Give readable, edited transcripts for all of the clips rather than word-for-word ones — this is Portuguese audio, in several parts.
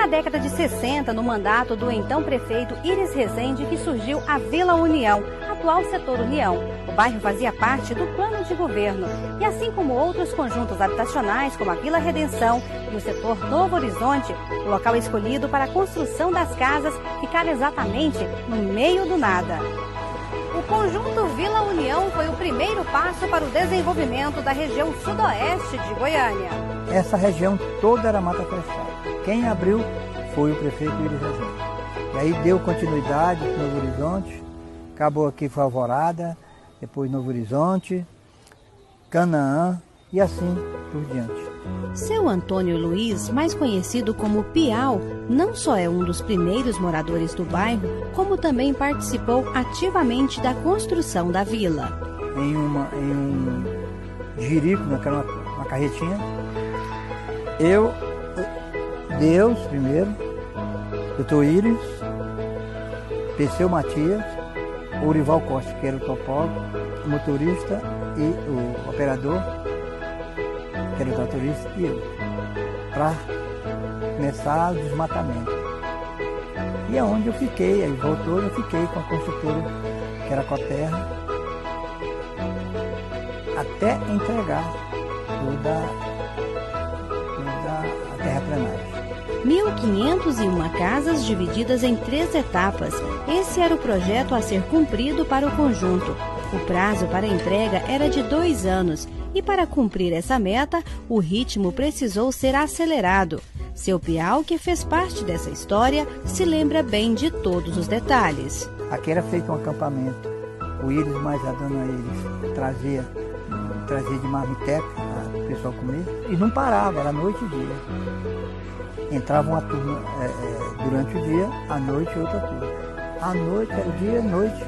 na década de 60, no mandato do então prefeito Iris Rezende, que surgiu a Vila União, atual setor União. O bairro fazia parte do plano de governo. E assim como outros conjuntos habitacionais, como a Vila Redenção e o setor Novo Horizonte, o local escolhido para a construção das casas ficava exatamente no meio do nada. O conjunto Vila União foi o primeiro passo para o desenvolvimento da região sudoeste de Goiânia. Essa região toda era mata florestal. Quem abriu foi o prefeito Iris Rezende. E aí deu continuidade para Novo Horizonte, acabou aqui foi Alvorada, depois Novo Horizonte, Canaã e assim por diante. Seu Antônio Luiz, mais conhecido como Piau, não só é um dos primeiros moradores do bairro, como também participou ativamente da construção da vila. Em um jirico, naquela uma carretinha, Deus primeiro, doutor Iris, Perseu Matias, Orival Costa, que era o topógrafo, o motorista e o operador, que era o tratorista, e eu, para começar o desmatamento. E é onde eu fiquei, aí voltou e eu fiquei com a construtora, que era a Coterra, até entregar toda a terraplenagem. 1.501 casas divididas em 3 etapas. Esse era o projeto a ser cumprido para o conjunto. O prazo para a entrega era de 2 anos e para cumprir essa meta, o ritmo precisou ser acelerado. Seu Piau, que fez parte dessa história, se lembra bem de todos os detalhes. Aqui era feito um acampamento. O Iris mais a dona Iris trazia de marmiteca para o pessoal comer e não parava, era noite e dia. Entrava uma turma durante o dia, à noite outra turma. À noite era dia, noite.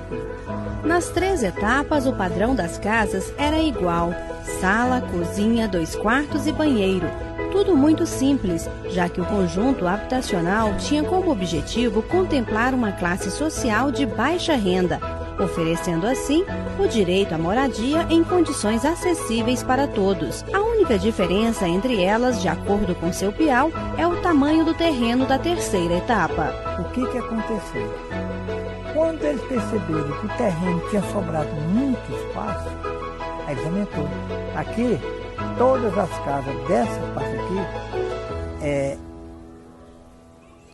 Nas 3 etapas, o padrão das casas era igual: sala, cozinha, 2 quartos e banheiro. Tudo muito simples, já que o conjunto habitacional tinha como objetivo contemplar uma classe social de baixa renda, oferecendo assim o direito à moradia em condições acessíveis para todos. A única diferença entre elas, de acordo com seu Piau, é o tamanho do terreno da 3ª etapa. O que aconteceu? Quando eles perceberam que o terreno tinha sobrado muito espaço, aí eles aumentou. Aqui, todas as casas dessa parte aqui é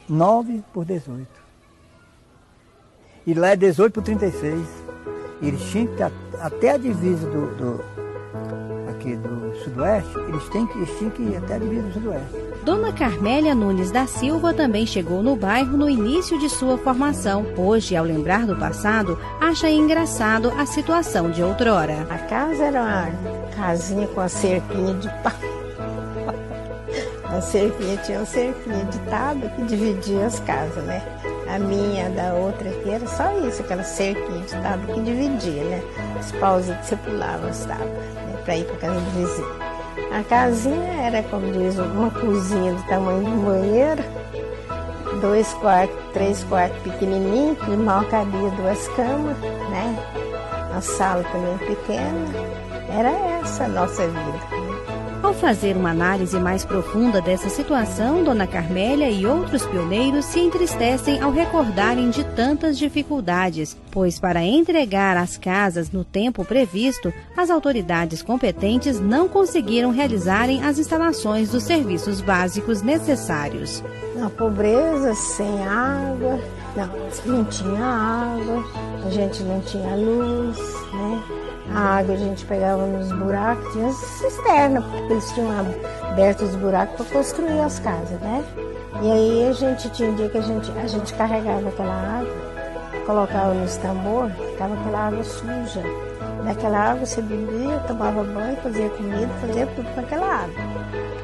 9 por 18. E lá é 18 por 36. Eles tinham que, até a divisa aqui do sudoeste, eles tinham que ir até a divisa do sudoeste. Dona Carmélia Nunes da Silva também chegou no bairro no início de sua formação. Hoje, ao lembrar do passado, acha engraçado a situação de outrora. A casa era uma casinha com a cerquinha de pau. Tinha uma cerquinha de tábua que dividia as casas, né? A minha, da outra aqui, era só isso, aquela cerquinha de tábua que dividia, né? Os pauzinhos que você pulava as tábuas, né? Para ir para casa do vizinho. A casinha era, como diz, uma cozinha do tamanho de um banheiro, 2 quartos, 3 quartos pequenininhos, que mal cabia 2 camas, né? A sala também pequena. Era essa a nossa vida. Ao fazer uma análise mais profunda dessa situação, Dona Carmélia e outros pioneiros se entristecem ao recordarem de tantas dificuldades, pois para entregar as casas no tempo previsto, as autoridades competentes não conseguiram realizarem as instalações dos serviços básicos necessários. Na pobreza, sem água, não tinha água, a gente não tinha luz, né? A água a gente pegava nos buracos, tinha cisterna, porque eles tinham aberto os buracos para construir as casas, né? E aí tinha um dia que a gente carregava aquela água, colocava nos tambor, ficava aquela água suja. Daquela água você bebia, tomava banho, fazia comida, fazia tudo com aquela água.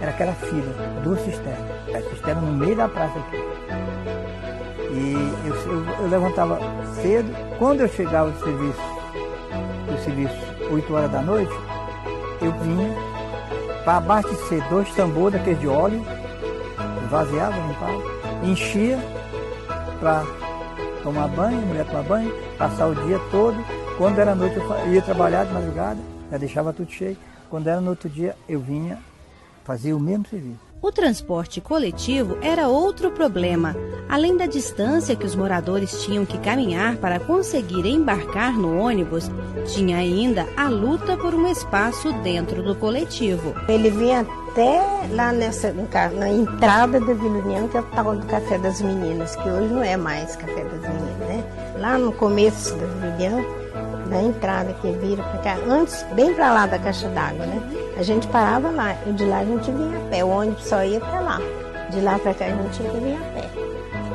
Era aquela fila, 2 cisternas. A cisterna no meio da praça aqui. E eu levantava cedo, quando eu chegava do serviço 8 horas da noite, eu vinha para abastecer 2 tambores daqueles de óleo, vaziava, limpava, enchia para tomar banho, a mulher tomar banho, passar o dia todo. Quando era noite eu ia trabalhar de madrugada, já deixava tudo cheio. Quando era no outro dia eu vinha, fazia o mesmo serviço. O transporte coletivo era outro problema. Além da distância que os moradores tinham que caminhar para conseguir embarcar no ônibus, tinha ainda a luta por um espaço dentro do coletivo. Ele vinha até lá na entrada da Vila União, que é o tal do Café das Meninas, que hoje não é mais Café das Meninas, né? Lá no começo da Vila União, na entrada que vira para cá, antes, bem para lá da caixa d'água, né? A gente parava lá, e de lá a gente vinha a pé, o ônibus só ia até lá. De lá para cá a gente tinha que vir a pé.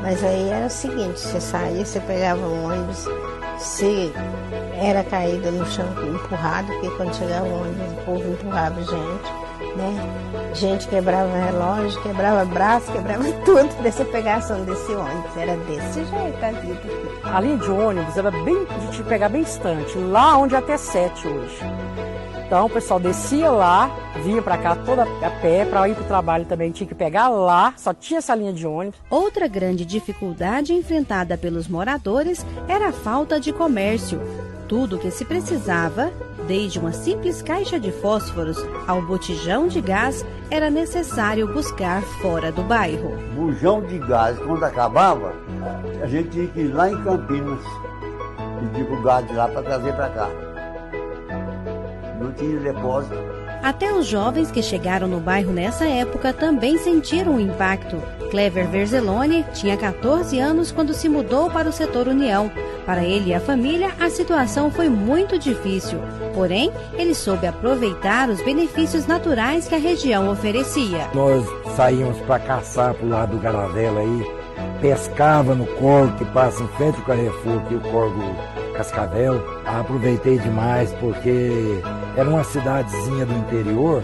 Mas aí era o seguinte, você saía, você pegava um ônibus, se era caída no chão, empurrado, porque quando chegava o ônibus o povo empurrava gente, né? Gente quebrava relógio, quebrava braço, quebrava tudo, daí você pegasse um desse ônibus, era desse jeito a vida. A linha de ônibus era bem, de te pegar bem distante, lá onde é até 7 hoje. Então o pessoal descia lá, vinha para cá toda a pé, para ir para o trabalho também tinha que pegar lá, só tinha essa linha de ônibus. Outra grande dificuldade enfrentada pelos moradores era a falta de comércio. Tudo que se precisava, desde uma simples caixa de fósforos ao botijão de gás, era necessário buscar fora do bairro. Bujão de gás, quando acabava, a gente tinha que ir lá em Campinas, pedir o gás de lá para trazer para cá. Não tinha depósito. Até os jovens que chegaram no bairro nessa época também sentiram o impacto. Clever Verzeloni tinha 14 anos quando se mudou para o setor União. Para ele e a família, a situação foi muito difícil. Porém, ele soube aproveitar os benefícios naturais que a região oferecia. Nós saíamos para caçar para o lado do Garavela aí, pescava no córrego que passa em frente ao Carrefour, aqui o córrego Cascavel. Aproveitei demais porque era uma cidadezinha do interior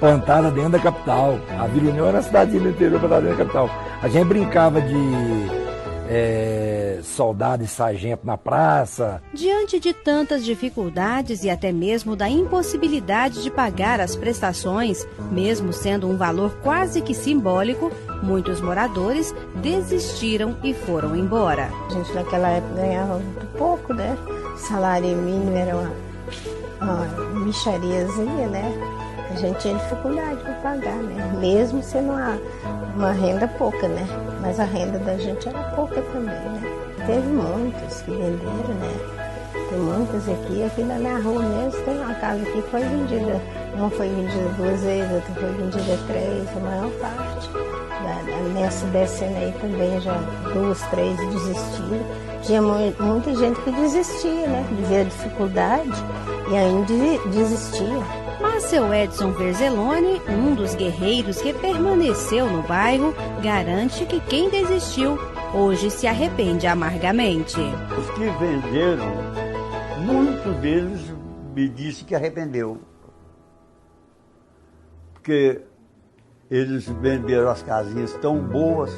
plantada dentro da capital. A Vila União era uma cidadezinha do interior plantada dentro da capital. A gente brincava de soldado e sargento na praça. Diante de tantas dificuldades e até mesmo da impossibilidade de pagar as prestações, mesmo sendo um valor quase que simbólico, muitos moradores desistiram e foram embora. A gente naquela época ganhava muito pouco, né? O salário mínimo era uma mixariazinha, né? A gente tinha dificuldade para pagar, né? Mesmo sendo uma renda pouca, né? Mas a renda da gente era pouca também, né? Teve muitas que venderam, né? Tem muitas aqui na minha rua mesmo, tem uma casa aqui que foi vendida. Uma foi vendida 2 vezes, outra foi vendida 3, a maior parte. Nessa descendo aí também já 2, 3 desistiram. Tinha muita gente que desistia, né? De ver a dificuldade e ainda desistia. Mas seu Edson Verzeloni, um dos guerreiros que permaneceu no bairro, garante que quem desistiu hoje se arrepende amargamente. Os que venderam, muitos deles me disse que arrependeu. Porque eles venderam as casinhas tão boas,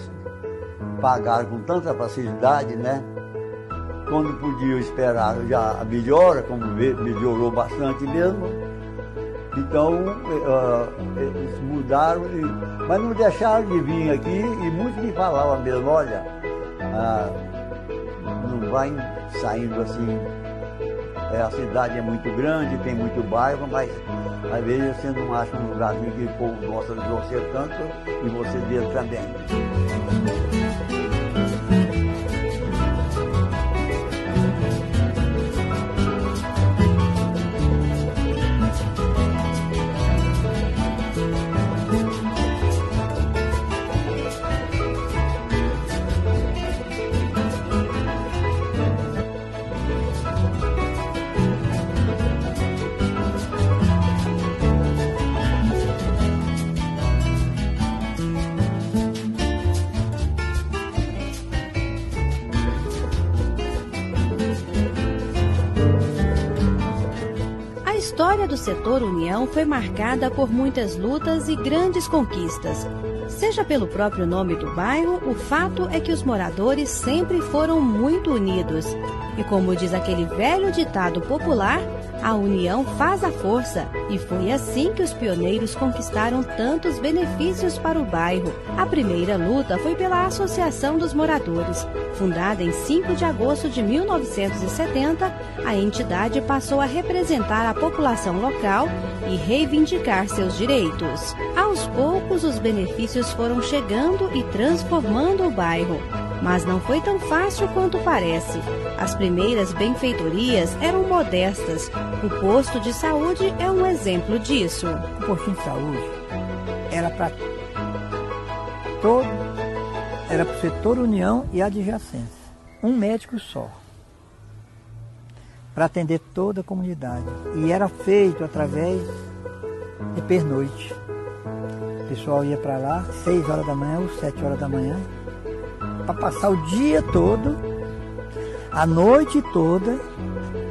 pagaram com tanta facilidade, né? Quando podiam esperar já a melhora, como melhorou bastante mesmo. Então, eles mudaram, mas não deixaram de vir aqui e muitos me falavam mesmo, olha, não vai saindo assim, a cidade é muito grande, tem muito bairro, mas às vezes você não acha um lugarzinho que o povo gosta de você tanto e você dele também. A história do setor União foi marcada por muitas lutas e grandes conquistas. Seja pelo próprio nome do bairro, o fato é que os moradores sempre foram muito unidos. E como diz aquele velho ditado popular, a união faz a força, e foi assim que os pioneiros conquistaram tantos benefícios para o bairro. A primeira luta foi pela Associação dos Moradores. Fundada em 5 de agosto de 1970, a entidade passou a representar a população local e reivindicar seus direitos. Aos poucos, os benefícios foram chegando e transformando o bairro. Mas não foi tão fácil quanto parece. As primeiras benfeitorias eram modestas. O posto de saúde é um exemplo disso. O postinho de saúde era para o setor União e adjacência. Um médico só, para atender toda a comunidade. E era feito através de pernoite. O pessoal ia para lá 6 horas da manhã ou 7 horas da manhã, para passar o dia todo, a noite toda,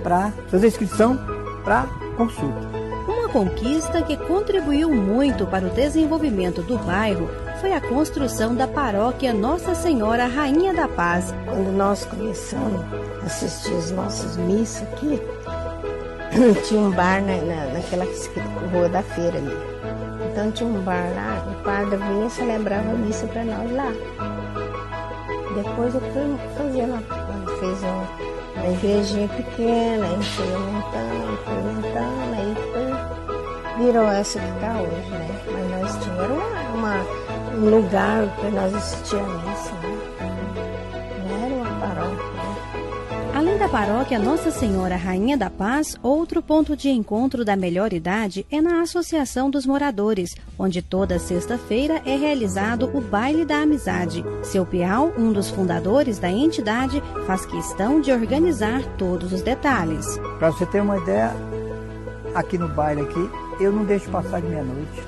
para fazer inscrição para consulta. Uma conquista que contribuiu muito para o desenvolvimento do bairro foi a construção da paróquia Nossa Senhora Rainha da Paz. Quando nós começamos a assistir as nossas missas aqui, tinha um bar naquela rua da feira ali. Então tinha um bar lá, o padre vinha e celebrava a missa para nós lá. Depois eu fui fazendo, fez uma igrejinha pequena, aí foi aumentando, aí foi, virou essa que está hoje, né? Mas nós tínhamos um lugar para nós assistir a missa, né? Não era uma paróquia, né? Além da paróquia Nossa Senhora Rainha da Paz, outro ponto de encontro da melhor idade é na Associação dos Moradores, onde toda sexta-feira é realizado o Baile da Amizade. Seu Piau, um dos fundadores da entidade, faz questão de organizar todos os detalhes. Para você ter uma ideia, aqui no baile aqui, eu não deixo passar de meia-noite.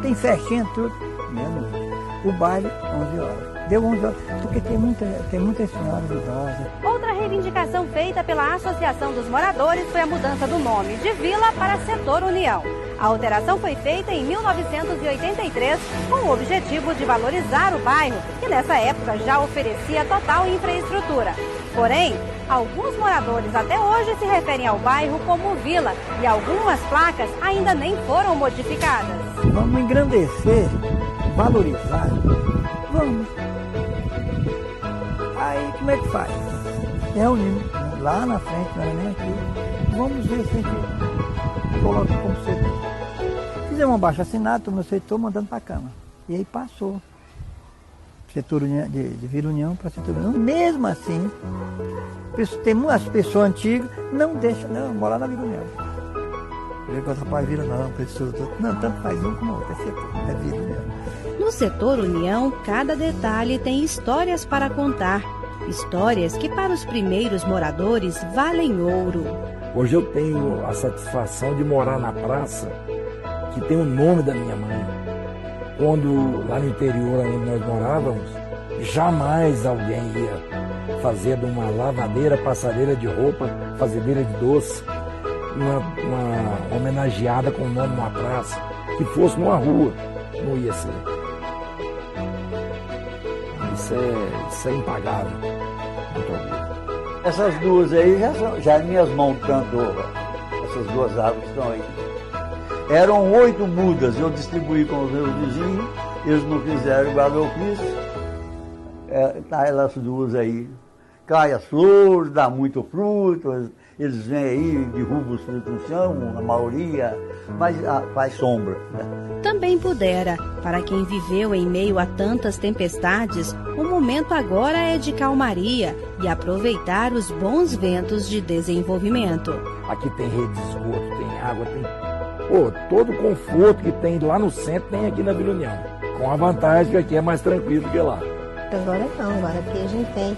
Tem festinha, tudo, meia-noite. O baile, 11 horas. Deu 11 horas, porque tem muitas senhoras idosas. Outra reivindicação feita pela Associação dos Moradores foi a mudança do nome de Vila para Setor União. A alteração foi feita em 1983 com o objetivo de valorizar o bairro, que nessa época já oferecia total infraestrutura. Porém, alguns moradores até hoje se referem ao bairro como Vila e algumas placas ainda nem foram modificadas. Vamos engrandecer, valorizar, vamos. Aí como é que faz? Reunimos lá na frente, não era nem aqui. Vamos ver se a gente coloca como setor. Fizemos um abaixo-assinado, todo mundo aceitou, mandando para a Câmara. E aí passou. Setor União, de Vila União para Setor União. Mesmo assim, tem as pessoas antigas, não deixam, não, morar na Vila União. O rapaz Vila não, pessoa, não, tanto faz um como outro, é setor, é Vila União. No Setor União, cada detalhe tem histórias para contar. Histórias que para os primeiros moradores valem ouro. Hoje eu tenho a satisfação de morar na praça que tem o nome da minha mãe. Quando lá no interior onde nós morávamos, jamais alguém ia fazer de uma lavadeira, passadeira de roupa, fazendeira de doce, uma homenageada com o nome de uma praça, que fosse numa rua, não ia ser. Isso é impagável. Muito orgulho. Essas duas aí já minhas mãos, tanto essas duas árvores que estão aí. Eram 8 mudas, eu distribuí com os meus vizinhos, eles não fizeram igual eu fiz. Tá elas duas aí. Cai as flores, dá muito fruto, eles vêm aí, derrubam os frutos no chão, a maioria, mas faz sombra. Também pudera. Para quem viveu em meio a tantas tempestades, o momento agora é de calmaria e aproveitar os bons ventos de desenvolvimento. Aqui tem rede de esgoto, tem água, tem todo o conforto que tem lá no centro tem aqui na Vila União. Com a vantagem que aqui é mais tranquilo que lá. Agora não, agora aqui a gente tem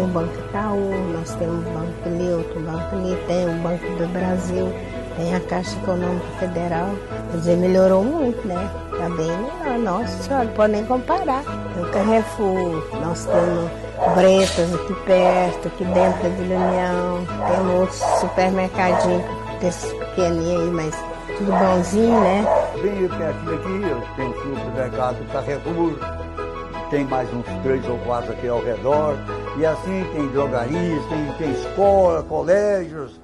o Banco Itaú, nós temos o Banco ali, outro banco ali, tem o Banco do Brasil, tem a Caixa Econômica Federal. Quer dizer, melhorou muito, né? Está bem melhor. Nossa senhora, não pode nem comparar. Tem o Carrefour, nós temos Bretas aqui perto, aqui dentro da Vila União, temos outros supermercadinhos, desses pequenininhos aí, mas tudo bonzinho, né? Bem pertinho aqui, eu tenho o supermercado Carrefour, tem mais uns 3 ou 4 aqui ao redor. E assim tem drogarias, tem escola, colégios,